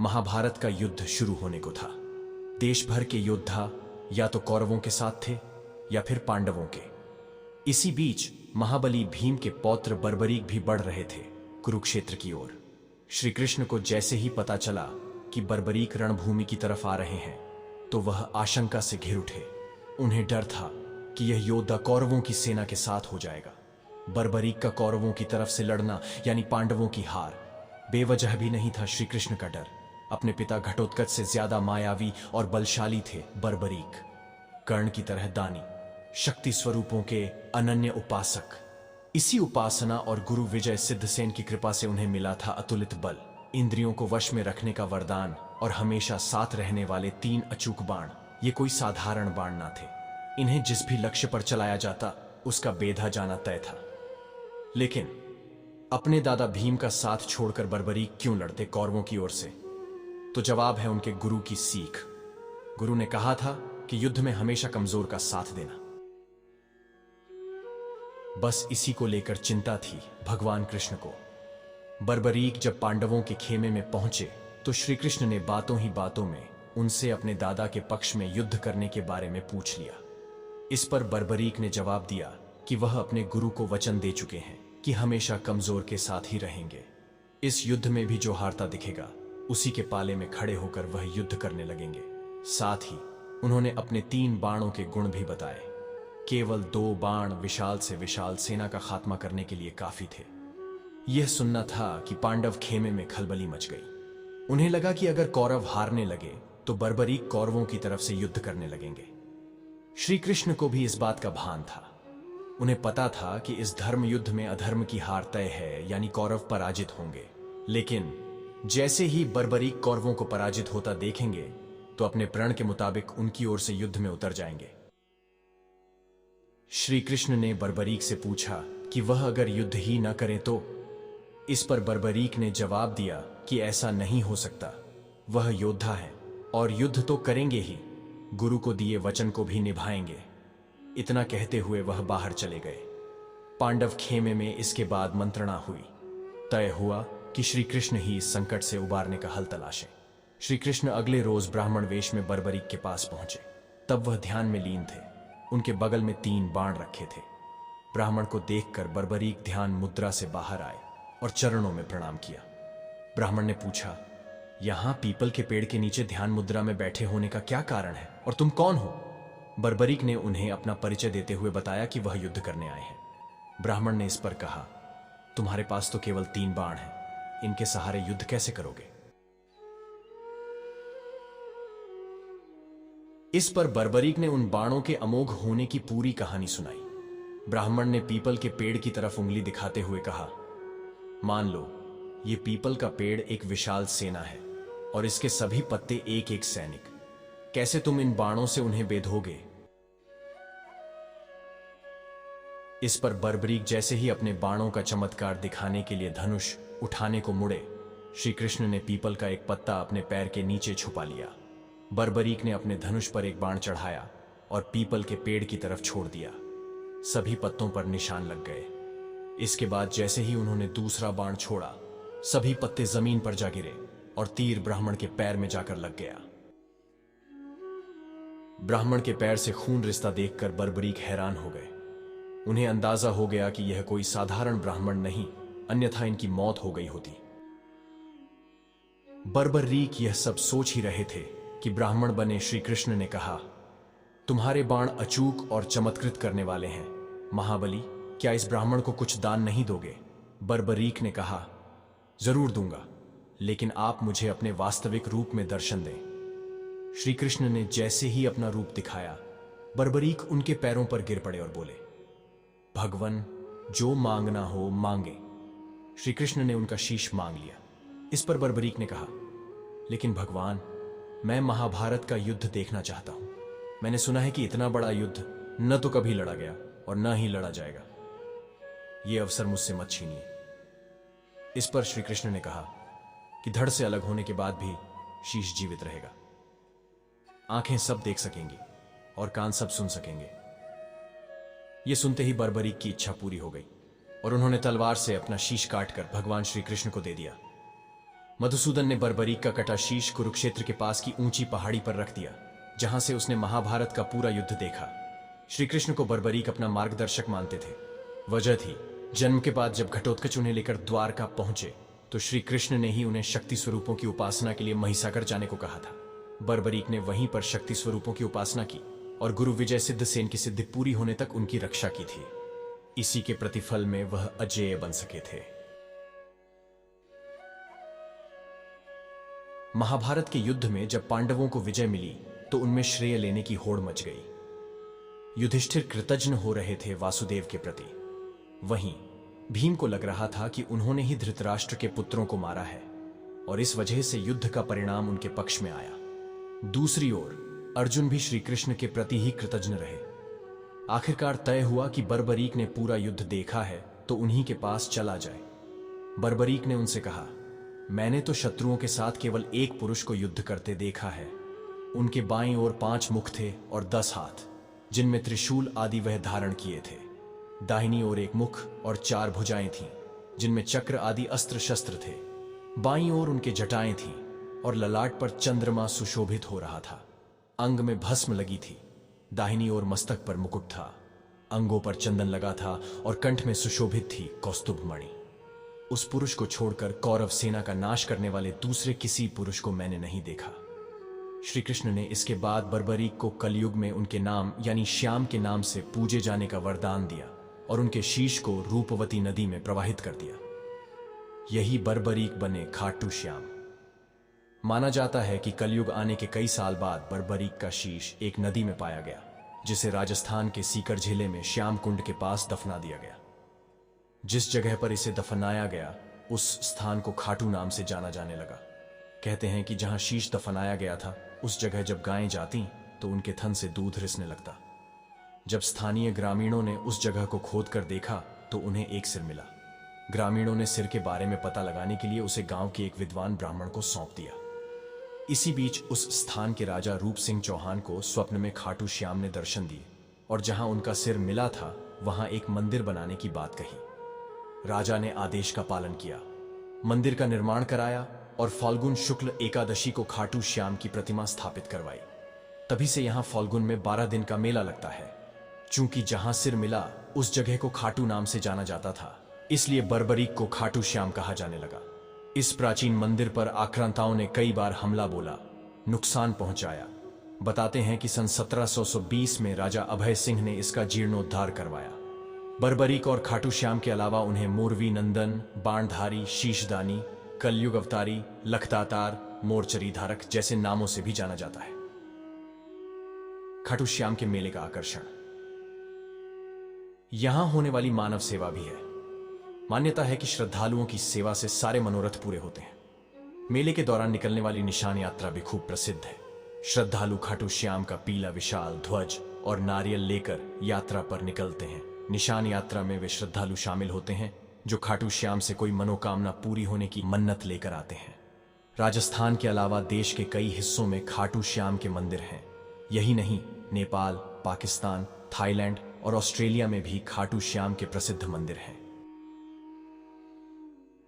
महाभारत का युद्ध शुरू होने को था। देश भर के योद्धा या तो कौरवों के साथ थे या फिर पांडवों के। इसी बीच महाबली भीम के पौत्र बर्बरीक भी बढ़ रहे थे कुरुक्षेत्र की ओर। श्री कृष्ण को जैसे ही पता चला कि बर्बरीक रणभूमि की तरफ आ रहे हैं तो वह आशंका से घिर उठे। उन्हें डर था कि यह योद्धा कौरवों की सेना के साथ हो जाएगा। बर्बरीक का कौरवों की तरफ से लड़ना यानी पांडवों की हार। बेवजह भी नहीं था श्री कृष्ण का डर। अपने पिता घटोत्कच से ज्यादा मायावी और बलशाली थे बर्बरीक। कर्ण की तरह दानी, शक्ति स्वरूपों के अनन्य उपासक। इसी उपासना और गुरु विजय सिद्धसेन की कृपा से उन्हें मिला था अतुलित बल, इंद्रियों को वश में रखने का वरदान और हमेशा साथ रहने वाले 3 अचूक बाण। ये कोई साधारण बाण ना थे। इन्हें जिस भी लक्ष्य पर चलाया जाता उसका बेधा जाना तय था। लेकिन अपने दादा भीम का साथ छोड़कर बर्बरीक क्यों लड़ते कौरवों की ओर से? तो जवाब है उनके गुरु की सीख। गुरु ने कहा था कि युद्ध में हमेशा कमजोर का साथ देना। बस इसी को लेकर चिंता थी भगवान कृष्ण को। बर्बरीक जब पांडवों के खेमे में पहुंचे तो श्री कृष्ण ने बातों ही बातों में उनसे अपने दादा के पक्ष में युद्ध करने के बारे में पूछ लिया। इस पर बर्बरीक ने जवाब दिया कि वह अपने गुरु को वचन दे चुके हैं कि हमेशा कमजोर के साथ ही रहेंगे। इस युद्ध में भी जो हारता दिखेगा उसी के पाले में खड़े होकर वह युद्ध करने लगेंगे। साथ ही उन्होंने अपने 3 बाणों के गुण भी बताए। केवल 2 बाण विशाल से विशाल सेना का खात्मा करने के लिए काफी थे। यह सुनना था कि पांडव खेमे में खलबली मच गई। उन्हें लगा कि अगर कौरव हारने लगे तो बर्बरीक कौरवों की तरफ से युद्ध करने लगेंगे। श्री कृष्ण को भी इस बात का भान था। उन्हें पता था कि इस धर्म युद्ध में अधर्म की हार तय है, यानी कौरव पराजित होंगे। लेकिन जैसे ही बर्बरीक कौरवों को पराजित होता देखेंगे तो अपने प्रण के मुताबिक उनकी ओर से युद्ध में उतर जाएंगे। श्री कृष्ण ने बर्बरीक से पूछा कि वह अगर युद्ध ही न करें तो? इस पर बर्बरीक ने जवाब दिया कि ऐसा नहीं हो सकता। वह योद्धा है और युद्ध तो करेंगे ही, गुरु को दिए वचन को भी निभाएंगे। इतना कहते हुए वह बाहर चले गए। पांडव खेमे में इसके बाद मंत्रणा हुई। तय हुआ कि श्री कृष्ण ही इस संकट से उबारने का हल तलाशें। श्री कृष्ण अगले रोज ब्राह्मण वेश में बर्बरीक के पास पहुंचे। तब वह ध्यान में लीन थे। उनके बगल में 3 बाण रखे थे। ब्राह्मण को देखकर बर्बरीक ध्यान मुद्रा से बाहर आए और चरणों में प्रणाम किया। ब्राह्मण ने पूछा, यहां पीपल के पेड़ के नीचे ध्यान मुद्रा में बैठे होने का क्या कारण है और तुम कौन हो? बर्बरीक ने उन्हें अपना परिचय देते हुए बताया कि वह युद्ध करने आए हैं। ब्राह्मण ने इस पर कहा, तुम्हारे पास तो केवल 3 बाण हैं, इनके सहारे युद्ध कैसे करोगे? इस पर बर्बरीक ने उन बाणों के अमोघ होने की पूरी कहानी सुनाई। ब्राह्मण ने पीपल के पेड़ की तरफ उंगली दिखाते हुए कहा, मान लो ये पीपल का पेड़ एक विशाल सेना है और इसके सभी पत्ते एक एक सैनिक। कैसे तुम इन बाणों से उन्हें बेधोगे? इस पर बर्बरीक जैसे ही अपने बाणों का चमत्कार दिखाने के लिए धनुष उठाने को मुड़े, श्री कृष्ण ने पीपल का एक पत्ता अपने पैर के नीचे छुपा लिया। बर्बरीक ने अपने धनुष पर एक बाण चढ़ाया और पीपल के पेड़ की तरफ छोड़ दिया। सभी पत्तों पर निशान लग गए। इसके बाद जैसे ही उन्होंने दूसरा बाण छोड़ा, सभी पत्ते जमीन पर जा गिरे और तीर ब्राह्मण के पैर में जाकर लग गया। ब्राह्मण के पैर से खून रिसता देखकर बर्बरीक हैरान हो गए। उन्हें अंदाजा हो गया कि यह कोई साधारण ब्राह्मण नहीं, अन्यथा इनकी मौत हो गई होती। बर्बरीक यह सब सोच ही रहे थे कि ब्राह्मण बने श्री कृष्ण ने कहा, तुम्हारे बाण अचूक और चमत्कृत करने वाले हैं। महाबली, क्या इस ब्राह्मण को कुछ दान नहीं दोगे? बर्बरीक ने कहा, जरूर दूंगा, लेकिन आप मुझे अपने वास्तविक रूप में दर्शन दें। श्री कृष्ण ने जैसे ही अपना रूप दिखाया, बर्बरीक उनके पैरों पर गिर पड़े और बोले, भगवन, जो मांगना हो मांगे। श्री कृष्ण ने उनका शीश मांग लिया। इस पर बर्बरीक ने कहा, लेकिन भगवान, मैं महाभारत का युद्ध देखना चाहता हूं। मैंने सुना है कि इतना बड़ा युद्ध न तो कभी लड़ा गया और न ही लड़ा जाएगा। यह अवसर मुझसे मत छीनिए। इस पर श्री कृष्ण ने कहा कि धड़ से अलग होने के बाद भी शीश जीवित रहेगा। आंखें सब देख सकेंगी और कान सब सुन सकेंगे। यह सुनते ही बर्बरीक की इच्छा पूरी हो गई और उन्होंने तलवार से अपना शीश काटकर भगवान श्री कृष्ण को दे दिया। मधुसूदन ने बर्बरीक का कटा शीश कुरुक्षेत्र के पास की ऊंची पहाड़ी पर रख दिया, जहां से उसने महाभारत का पूरा युद्ध देखा। श्री कृष्ण को बर्बरीक अपना मार्गदर्शक मानते थे। वजह थी, जन्म के बाद जब घटोत्कच उन्हें लेकर द्वारका पहुंचे तो श्री कृष्ण ने ही उन्हें शक्ति स्वरूपों की उपासना के लिए महिसागर जाने को कहा था। बर्बरीक ने वहीं पर शक्ति स्वरूपों की उपासना की और गुरु विजय सिद्धसेन की सिद्धि पूरी होने तक उनकी रक्षा की थी। इसी के प्रतिफल में वह अजेय बन सके थे। महाभारत के युद्ध में जब पांडवों को विजय मिली तो उनमें श्रेय लेने की होड़ मच गई। युधिष्ठिर कृतज्ञ हो रहे थे वासुदेव के प्रति। वहीं भीम को लग रहा था कि उन्होंने ही धृतराष्ट्र के पुत्रों को मारा है और इस वजह से युद्ध का परिणाम उनके पक्ष में आया। दूसरी ओर अर्जुन भी श्री कृष्ण के प्रति ही कृतज्ञ रहे। आखिरकार तय हुआ कि बर्बरीक ने पूरा युद्ध देखा है तो उन्हीं के पास चला जाए। बर्बरीक ने उनसे कहा, मैंने तो शत्रुओं के साथ केवल एक पुरुष को युद्ध करते देखा है। उनके बाईं ओर 5 मुख थे और 10 हाथ, जिनमें त्रिशूल आदि वह धारण किए थे। दाहिनी ओर 1 मुख और 4 भुजाएं थीं, जिनमें चक्र आदि अस्त्र शस्त्र थे। बाईं ओर उनके जटाएं थीं और ललाट पर चंद्रमा सुशोभित हो रहा था। अंग में भस्म लगी थी। दाहिनी ओर मस्तक पर मुकुट था। अंगों पर चंदन लगा था और कंठ में सुशोभित थी कौस्तुभ मणि। उस पुरुष को छोड़कर कौरव सेना का नाश करने वाले दूसरे किसी पुरुष को मैंने नहीं देखा। श्री कृष्ण ने इसके बाद बर्बरीक को कलयुग में उनके नाम यानी श्याम के नाम से पूजे जाने का वरदान दिया और उनके शीश को रूपवती नदी में प्रवाहित कर दिया। यही बर्बरीक बने खाटू श्याम। माना जाता है कि कलयुग आने के कई साल बाद बर्बरीक का शीश एक नदी में पाया गया, जिसे राजस्थान के सीकर जिले में श्याम कुंड के पास दफना दिया गया। जिस जगह पर इसे दफनाया गया उस स्थान को खाटू नाम से जाना जाने लगा। कहते हैं कि जहां शीश दफनाया गया था उस जगह जब गायें जाती तो उनके थन से दूध रिसने लगता। जब स्थानीय ग्रामीणों ने उस जगह को खोद कर देखा तो उन्हें एक सिर मिला। ग्रामीणों ने सिर के बारे में पता लगाने के लिए उसे गांव के एक विद्वान ब्राह्मण को सौंप दिया। इसी बीच उस स्थान के राजा रूप सिंह चौहान को स्वप्न में खाटू श्याम ने दर्शन दिए और जहां उनका सिर मिला था वहां एक मंदिर बनाने की बात कही। राजा ने आदेश का पालन किया, मंदिर का निर्माण कराया और फाल्गुन शुक्ल एकादशी को खाटू श्याम की प्रतिमा स्थापित करवाई। तभी से यहां फाल्गुन में 12 दिन का मेला लगता है। चूंकि जहां सिर मिला उस जगह को खाटू नाम से जाना जाता था, इसलिए बर्बरीक को खाटू श्याम कहा जाने लगा। इस प्राचीन मंदिर पर आक्रांताओं ने कई बार हमला बोला, नुकसान पहुंचाया। बताते हैं कि सन 1720 में राजा अभय सिंह ने इसका जीर्णोद्धार करवाया। बर्बरीक और खाटू श्याम के अलावा उन्हें मोरवी नंदन, बाणधारी, शीशदानी, कलयुग अवतारी, लखदातार, मोरचरी धारक जैसे नामों से भी जाना जाता है। खाटू श्याम के मेले का आकर्षण। यहां होने वाली मानव सेवा भी है। मान्यता है कि श्रद्धालुओं की सेवा से सारे मनोरथ पूरे होते हैं। मेले के दौरान निकलने वाली निशान यात्रा भी खूब प्रसिद्ध है। श्रद्धालु खाटू श्याम का पीला विशाल ध्वज और नारियल लेकर यात्रा पर निकलते हैं। निशान यात्रा में वे श्रद्धालु शामिल होते हैं जो खाटू श्याम से कोई मनोकामना पूरी होने की मन्नत लेकर आते हैं। राजस्थान के अलावा देश के कई हिस्सों में खाटू श्याम के मंदिर हैं। यही नहीं, नेपाल, पाकिस्तान, थाईलैंड और ऑस्ट्रेलिया में भी खाटू श्याम के प्रसिद्ध मंदिर हैं।